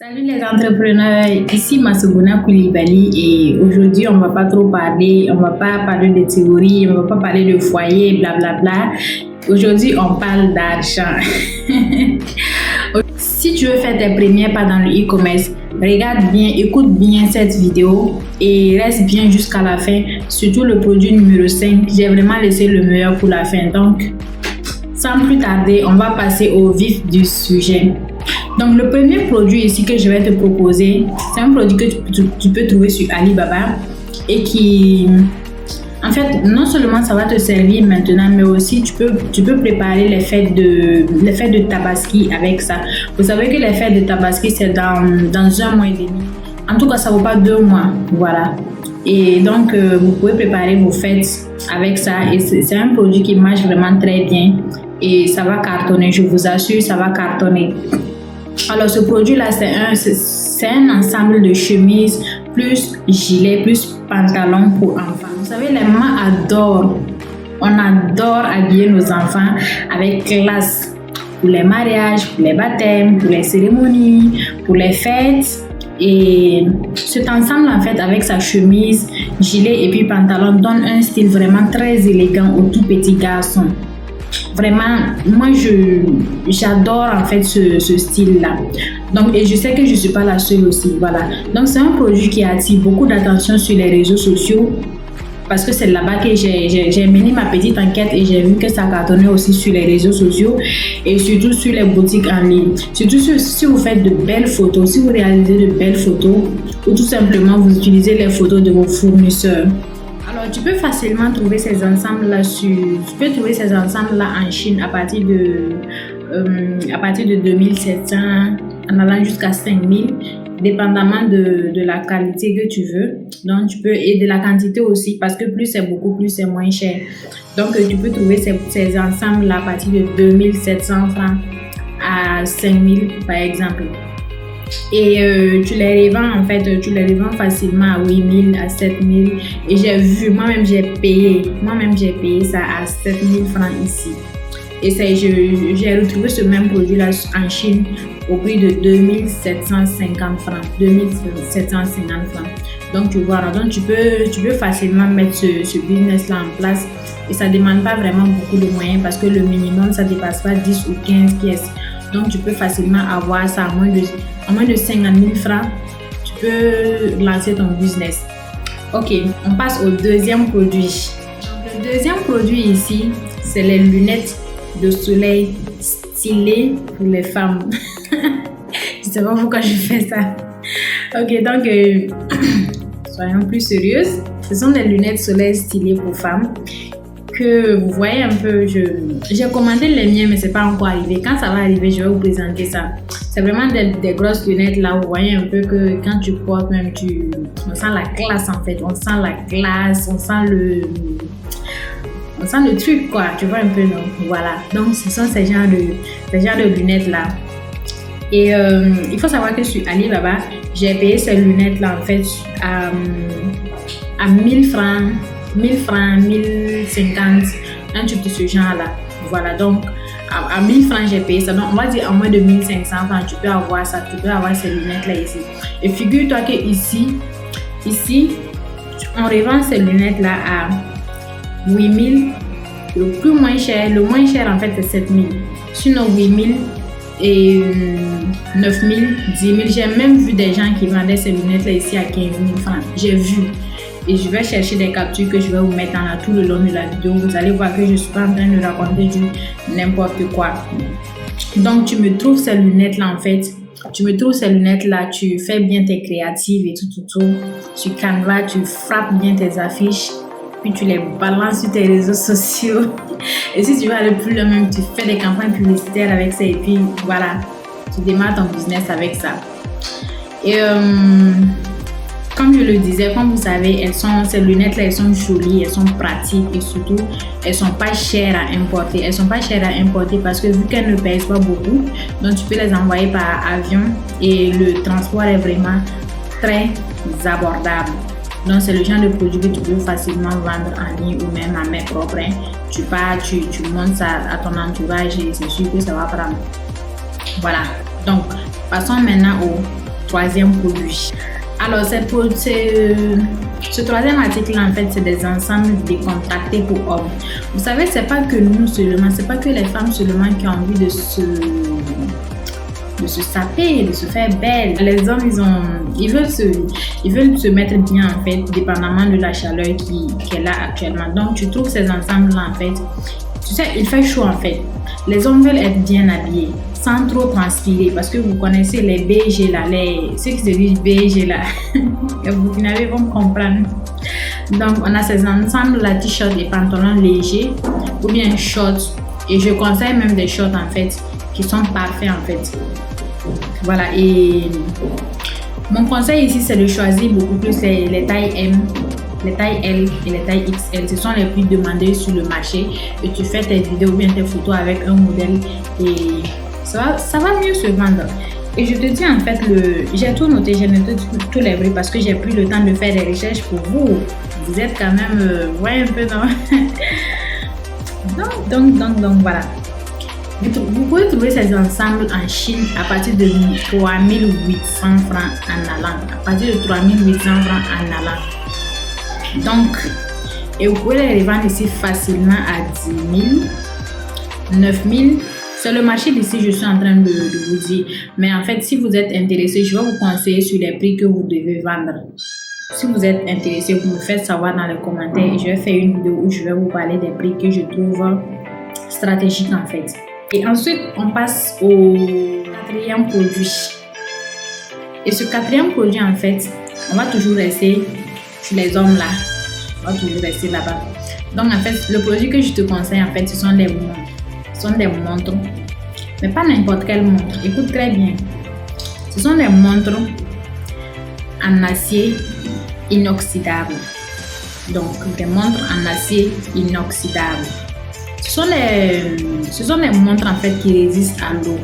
Salut les entrepreneurs, ici Massouguna Koulibaly et aujourd'hui on va pas trop parler, on va pas parler de théorie, on va pas parler de foyer, blablabla. Aujourd'hui on parle d'argent. Si tu veux faire tes premiers pas dans le e-commerce, regarde bien, écoute bien cette vidéo et reste bien jusqu'à la fin. Surtout le produit numéro 5, j'ai vraiment laissé le meilleur pour la fin. Donc, sans plus tarder, on va passer au vif du sujet. Donc, le premier produit ici que je vais te proposer, c'est un produit que tu peux trouver sur Alibaba et qui, en fait, non seulement ça va te servir maintenant, mais aussi tu peux préparer les fêtes de Tabaski avec ça. Vous savez que les fêtes de Tabaski, c'est dans 1 mois et demi. En tout cas, ça ne vaut pas 2 mois. Voilà. Et donc, vous pouvez préparer vos fêtes avec ça. Et c'est un produit qui marche vraiment très bien. Et ça va cartonner, je vous assure, ça va cartonner. Alors, ce produit-là, c'est un ensemble de chemises, plus gilet, plus pantalon pour enfants. Vous savez, les mamans adorent. On adore habiller nos enfants avec classe. Pour les mariages, pour les baptêmes, pour les cérémonies, pour les fêtes. Et cet ensemble, en fait, avec sa chemise, gilet et puis pantalon, donne un style vraiment très élégant aux tout petits garçons. Vraiment, moi, j'adore en fait ce style-là. Donc, et je sais que je ne suis pas la seule aussi. Voilà. Donc, c'est un produit qui attire beaucoup d'attention sur les réseaux sociaux parce que c'est là-bas que j'ai mené ma petite enquête et j'ai vu que ça cartonnait aussi sur les réseaux sociaux et surtout sur les boutiques en ligne. Surtout si vous faites de belles photos, si vous réalisez de belles photos ou tout simplement vous utilisez les photos de vos fournisseurs. Alors, tu peux facilement trouver ces ensembles-là en Chine à partir de 2700 en allant jusqu'à 5000, dépendamment de la qualité que tu veux. Donc, et de la quantité aussi, parce que plus c'est beaucoup, plus c'est moins cher. Donc, tu peux trouver ces ensembles-là à partir de 2700 francs à 5000 par exemple. Et tu les revends facilement à 8000, à 7000. Et moi-même j'ai payé ça à 7000 francs ici. Et j'ai retrouvé ce même produit-là en Chine au prix de 2750 francs. 2750 francs. Donc tu vois, donc tu peux facilement mettre ce business-là en place. Et ça ne demande pas vraiment beaucoup de moyens parce que le minimum, ça ne dépasse pas 10 ou 15 pièces. Donc tu peux facilement avoir ça à moins de 50 000 francs. Tu peux lancer ton business. Ok, on passe au deuxième produit. Le deuxième produit ici, c'est les lunettes de soleil stylées pour les femmes. Je ne sais pas pourquoi je fais ça. Ok, donc soyons plus sérieuses. Ce sont des lunettes soleil stylées pour femmes que vous voyez un peu. J'ai commandé les miens, mais c'est pas encore arrivé. Quand ça va arriver, je vais vous présenter ça. C'est vraiment des grosses lunettes là. Vous voyez un peu que quand tu portes, même on sent la classe en fait. On sent la classe, on sent le truc quoi. Tu vois un peu, non? Voilà. Donc ce sont ces genres de lunettes là. Et il faut savoir que sur Alibaba, j'ai payé ces lunettes là en fait à 1000 francs. 1000 francs, 1050, un truc de ce genre-là. Voilà, donc à 1000 francs, j'ai payé ça. Donc, on va dire en moins de 1500 francs, tu peux avoir ça, tu peux avoir ces lunettes-là ici. Et figure-toi que ici, on revend ces lunettes-là à 8000. Le moins cher en fait, c'est 7000. Sinon, 8000 et 9000, 10 000. J'ai même vu des gens qui vendaient ces lunettes-là ici à 15 000 francs. J'ai vu. Et je vais chercher des captures que je vais vous mettre tout le long de la vidéo. Vous allez voir que je ne suis pas en train de raconter du n'importe quoi. Donc, tu me trouves ces lunettes-là en fait. Tu fais bien tes créatives et tout. Sur Canva, tu frappes bien tes affiches. Puis tu les balances sur tes réseaux sociaux. Et si tu veux aller plus loin même, tu fais des campagnes publicitaires avec ça. Et puis voilà, tu démarres ton business avec ça. Et comme je le disais, comme vous savez, ces lunettes-là, elles sont jolies, elles sont pratiques et surtout, elles sont pas chères à importer. Elles sont pas chères à importer parce que vu qu'elles ne pèsent pas beaucoup, donc tu peux les envoyer par avion et le transport est vraiment très abordable. Donc c'est le genre de produit que tu peux facilement vendre en ligne ou même à main propre. Tu pars, tu montres ça à ton entourage et c'est sûr que ça va prendre. Voilà. Donc passons maintenant troisième produit. Alors, ce troisième article, en fait, c'est des ensembles décontractés pour hommes. Vous savez, c'est pas que nous seulement, c'est pas que les femmes seulement qui ont envie de se saper, de se faire belle. Les hommes, ils veulent se mettre bien, en fait, dépendamment de la chaleur qui est là actuellement. Donc, tu trouves ces ensembles-là, en fait. Tu sais, il fait chaud, en fait. Les hommes veulent être bien habillés, sans trop transpirer, parce que vous connaissez les BG là, ceux qui se disent BG là, vous n'avez pas comprendre. Donc, on a ces ensembles, la t-shirt et pantalons légers, ou bien shorts, et je conseille même des shorts, en fait, qui sont parfaits, en fait. Voilà, et mon conseil ici, c'est de choisir beaucoup plus les tailles M, les tailles L et les tailles XL. Ce sont les plus demandées sur le marché, et tu fais tes vidéos ou bien tes photos avec un modèle et ça va mieux se vendre. Et je te dis, en fait, j'ai tout noté, j'ai noté tous les prix parce que j'ai pris le temps de faire des recherches pour vous. Vous êtes quand même, voyez un peu, non? Donc, voilà. Vous pouvez trouver ces ensembles en Chine à partir de 3800 francs en allant. À partir de 3800 francs en allant. Donc, et vous pouvez les revendre ici facilement à 10 000, 9 000. C'est le marché d'ici, je suis en train de vous dire. Mais en fait, si vous êtes intéressé, je vais vous conseiller sur les prix que vous devez vendre. Si vous êtes intéressé, vous me faites savoir dans les commentaires et je vais faire une vidéo où je vais vous parler des prix que je trouve stratégiques, en fait. Et ensuite, on passe au quatrième produit. Et ce quatrième produit, en fait, on va toujours rester sur les hommes là. On va toujours rester là-bas. Donc, en fait, le produit que je te conseille, en fait, ce sont des montres. Ce sont des montres. Mais pas n'importe quelle montre. Écoute très bien. Ce sont des montres en acier inoxydable. Donc, des montres en acier inoxydable. Ce sont des montres, en fait, qui résistent à l'eau.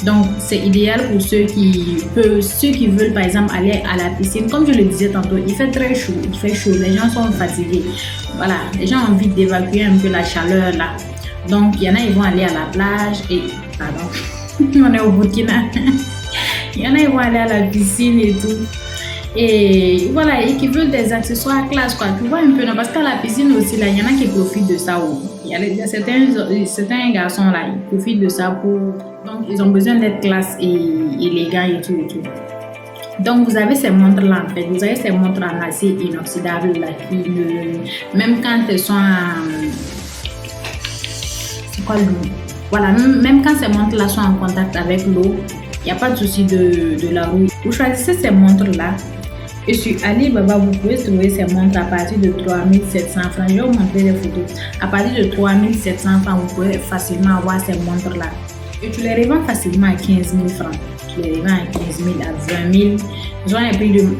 Donc, c'est idéal pour ceux qui veulent, par exemple, aller à la piscine. Comme je le disais tantôt, il fait très chaud. Il fait chaud. Les gens sont fatigués. Voilà. Les gens ont envie d'évacuer un peu la chaleur, là. Donc, il y en a, ils vont aller à la plage et... Pardon. On est au Burkina. Il y en a, ils vont aller à la piscine et tout. Et voilà, et qui veulent des accessoires classe, quoi. Tu vois un peu, non? Parce qu'à la piscine aussi, là, il y en a qui profitent de ça. Il y a certains garçons, là, ils profitent de ça pour... Donc, ils ont besoin d'être classe et élégants et tout et tout. Donc, vous avez ces montres-là, en fait. Vous avez ces montres en acier inoxydable, là, qui même quand elles sont en... C'est quoi le nom? Voilà, même quand ces montres-là sont en contact avec l'eau, il n'y a pas de souci de la rouille. Vous choisissez ces montres-là. Et sur Alibaba, vous pouvez trouver ces montres à partir de 3700 francs. Je vais vous montrer les photos. À partir de 3700 francs, vous pouvez facilement avoir ces montres-là. Et tu les revends facilement à 15 000 francs. Tu les revends à 15 000, à 20 000.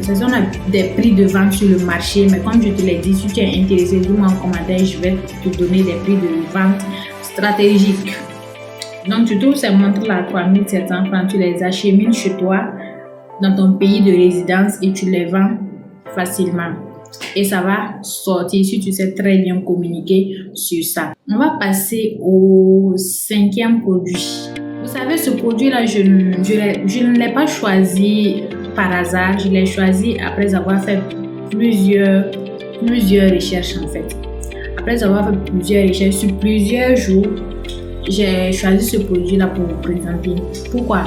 Ce sont des prix de vente sur le marché. Mais comme je te l'ai dit, si tu es intéressé, dis-moi en commentaire. Je vais te donner des prix de vente stratégiques. Donc, tu trouves ces montres-là à 3700 francs. Tu les achemines chez toi, dans ton pays de résidence, et tu les vends facilement. Et ça va sortir si tu sais très bien communiquer sur ça. On va passer au cinquième produit. Vous savez, ce produit-là, je ne l'ai pas choisi par hasard. Je l'ai choisi après avoir fait plusieurs recherches, en fait. Après avoir fait plusieurs recherches sur plusieurs jours, j'ai choisi ce produit-là pour vous présenter. Pourquoi?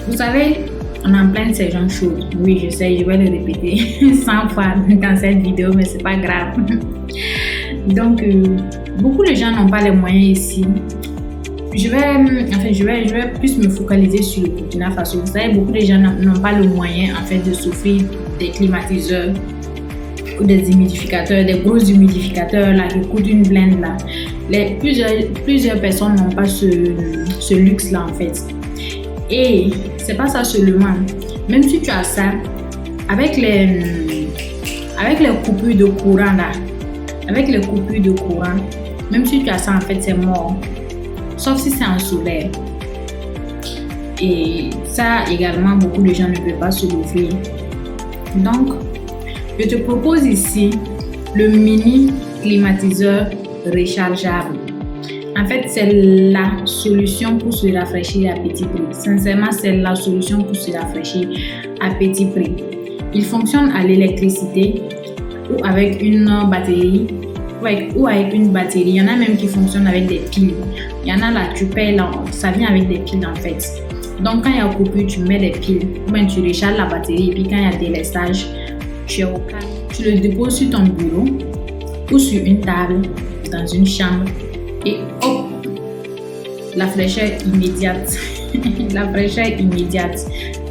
Vous savez, on est en pleine saison chaude. Oui, je sais, je vais le répéter 100 fois dans cette vidéo, mais c'est pas grave. Donc, beaucoup de gens n'ont pas les moyens ici. Je vais plus me focaliser sur le Burkina Faso. Vous savez, beaucoup de gens n'ont pas le moyen, en fait, de s'offrir des climatiseurs ou des humidificateurs, des gros humidificateurs là qui coûtent une blinde là. Plusieurs personnes n'ont pas ce luxe là, en fait. Et c'est pas ça seulement. Même si tu as ça, avec les coupures de courant là, même si tu as ça, en fait, c'est mort. Sauf si c'est en solaire. Et ça également, beaucoup de gens ne peuvent pas se l'offrir. Donc, je te propose ici le mini climatiseur rechargeable. En fait, c'est la solution pour se rafraîchir à petit prix. Sincèrement, c'est la solution pour se rafraîchir à petit prix. Il fonctionne à l'électricité ou avec une batterie. Ou avec une batterie. Il y en a même qui fonctionnent avec des piles. Il y en a là, tu payes là, ça vient avec des piles en fait. Donc quand il y a coupure, tu mets des piles. Ou bien tu recharges la batterie et puis quand il y a délestage, tu es au calme. Tu le déposes sur ton bureau ou sur une table, dans une chambre et hop, la fraîcheur immédiate. La fraîcheur immédiate.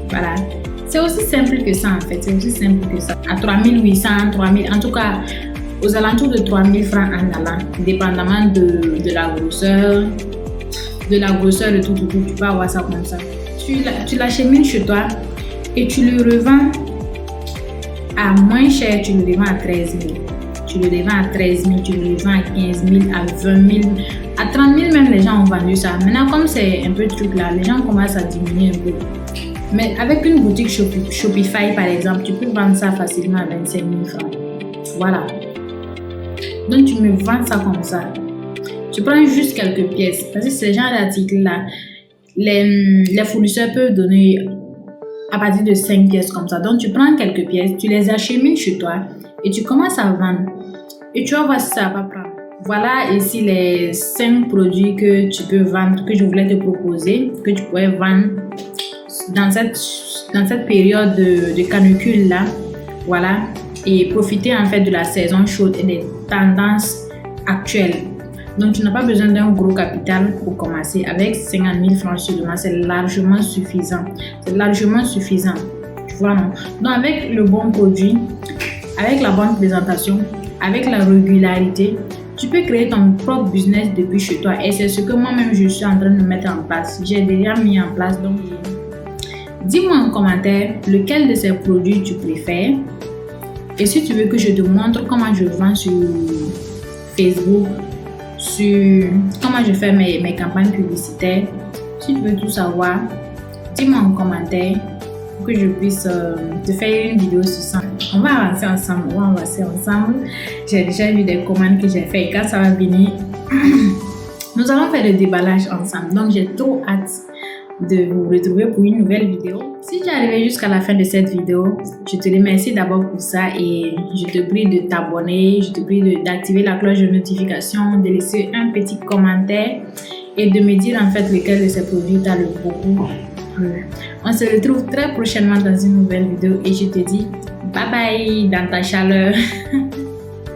Voilà. C'est aussi simple que ça en fait. C'est aussi simple que ça. À 3800, 3000, en tout cas, aux alentours de 3000 francs en allant, dépendamment de la grosseur, de tout, tu peux avoir ça comme ça. Tu l'achemines chez toi et tu le revends à moins cher, tu le revends à 13 000. Tu le revends à 13 000, tu le revends à 15 000, à 20 000, à 30 000 même les gens ont vendu ça. Maintenant, comme c'est un peu le truc là, les gens commencent à diminuer un peu. Mais avec une boutique Shopify par exemple, tu peux vendre ça facilement à 25 000 francs. Voilà. Donc tu me vends ça comme ça. Tu prends juste quelques pièces. Parce que ce genre d'articles-là, les fournisseurs peuvent donner à partir de 5 pièces comme ça. Donc tu prends quelques pièces, tu les achemines chez toi et tu commences à vendre. Et tu vas voir si ça va prendre. Voilà ici les 5 produits que tu peux vendre, que je voulais te proposer, que tu pourrais vendre dans cette période de canicule-là. Voilà. Et profiter en fait de la saison chaude et des tendances actuelles. Donc tu n'as pas besoin d'un gros capital pour commencer. Avec 50 000 francs seulement, c'est largement suffisant. C'est largement suffisant. Tu vois, non? Donc avec le bon produit, avec la bonne présentation, avec la régularité, tu peux créer ton propre business depuis chez toi. Et c'est ce que moi-même je suis en train de mettre en place. J'ai déjà mis en place. Donc dis-moi en commentaire lequel de ces produits tu préfères. Et si tu veux que je te montre comment je vends sur Facebook, sur comment je fais mes campagnes publicitaires, si tu veux tout savoir, dis-moi en commentaire pour que je puisse te faire une vidéo sur ça. On va avancer ensemble. J'ai déjà vu des commandes que j'ai faites et quand ça va venir, nous allons faire le déballage ensemble. Donc j'ai trop hâte de vous retrouver pour une nouvelle vidéo. Si tu es arrivé jusqu'à la fin de cette vidéo, je te remercie d'abord pour ça et je te prie de t'abonner, je te prie d'activer la cloche de notification, de laisser un petit commentaire et de me dire en fait lequel de ces produits t'a le beaucoup plu. On se retrouve très prochainement dans une nouvelle vidéo et je te dis bye bye dans ta chaleur.